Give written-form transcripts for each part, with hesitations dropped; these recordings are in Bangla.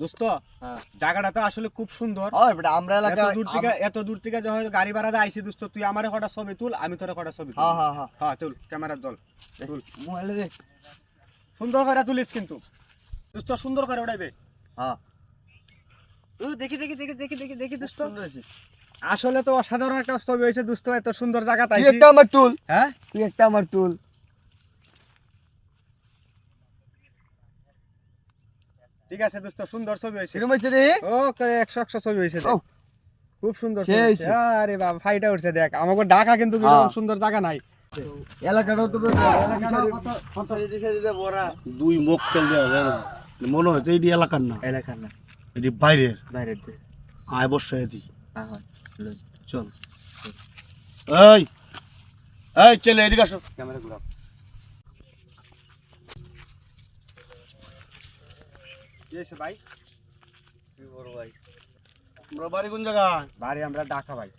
দোস্ত জায়গাটা তো আসলে খুব সুন্দর। আমরা এলাকা এত দূর থেকে যখন গাড়ি ভাড়া দিয়ে আইছি দোস্ত, তুই আমারে কটা ছবি তুল, আমি তোরে কটা ছবি তুল। হ্যাঁ তুল, ক্যামেরা দল তুল, মোবাইলে দে। সুন্দর করে তুলিস কিন্তু দোস্ত, সুন্দর করে উড়াইবে। হ্যাঁ দেখি দেখি দেখি দেখি দেখি দেখি দোস্ত, আসলে তো অসাধারণ একটা ছবি হয়েছে দোস্ত। এত সুন্দর জায়গা তুই একটা আমার তুল। হ্যাঁ তুই একটা আমার তুল। ঠিক আছে দোস্ত, সুন্দর ছবি হয়েছে। কিরম হয়েছে রে? ও 100 ছবি হয়েছে, খুব সুন্দর সেই ছবি হয়েছে। আরে বাবা ফাইটা উঠছে দেখ। আমাকে ঢাকা কিন্তু এরকম সুন্দর জায়গা নাই। এলাকাটাও তো দুই মুখ খেল দেওয়া মনে হয় তো এই এলাকার না, এলাকার না, এটি বাইরের। বাইরের দেশ। আয় বসে এদি হ্যাঁ চল। এই এই চলে এদিকে আসো। ক্যামেরা ঘুরাও। কি হয়েছে ভাই? কি বড় ভাই, আমরা বাড়ি কোন জায়গায়? বাড়ি আমরা ঢাকা ভাই।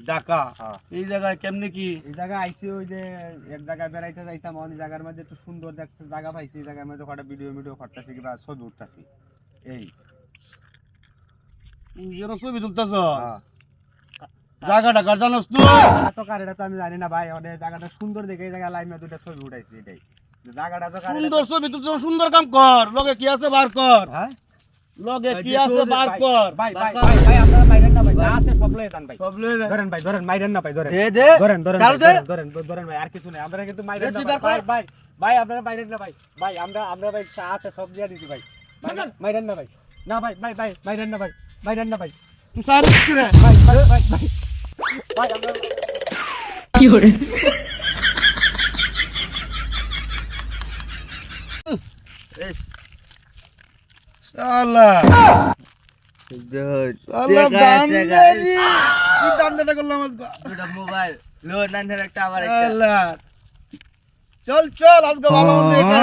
ঢাকা। হ্যাঁ। এই জায়গায় কেমনে কি? এই জায়গায় আইছি, ওই যে এক জায়গায় বেড়াইতে যাইতাম, অনেক জায়গার মধ্যে একটু সুন্দর দেখতে জায়গা পাইছি। এই জায়গার মধ্যে কটা ভিডিও করতেছি কিংবা ছবি উঠতেছি। এই এর ছবি তুলতেছ? হ্যাঁ। জায়গাটা কার জানোস তুই? তো কার এটা তো আমি জানি না ভাই। অনেক জায়গাটা সুন্দর দেখে এই জায়গায় লাইমে দুটা ছবি উঠাইছি। এটাই জায়গাটা তো কার এটা সুন্দর ছবি তুলছ, সুন্দর কাম কর। লগে কি আছে বার কর। হ্যাঁ লগে কি আছে বার কর। ভাই ভাই ভাই ভাই আপনারা মাইরেন না ভাই, যা আছে সব লয়ে যান ভাই। সব লয়ে যা। ধরেন ভাই, ধরেন, মাইরেন না ভাই, ধরেন দে দে। ধরেন ধরেন চালু ভাই, দে। ধরেন ধরেন ভাই, আর কিছু নেই। আমরা কিন্তু মাইরেন না তুই ভাই। বার কর। ভাই ভাই আপনারা মাইরেন না ভাই। ভাই আমরা ভাই চা আছে সব দিয়ে দিছি ভাই। মাইরেন না ভাই, না ভাই ভাই ভাই মাইরেন না ভাই, মাইরেন না ভাই, তুই সারিস কি রে? ভাই ভাই ভাই ভাই ভাই আমরা কি করে শালা ধর। শালা বান্দারি। কি দান্দাটা করলাম আজকে? দুটা মোবাইল লো, নান্ডার একটা, আমার একটা। শালা চল চল আজকে ভালো মন্দ এটা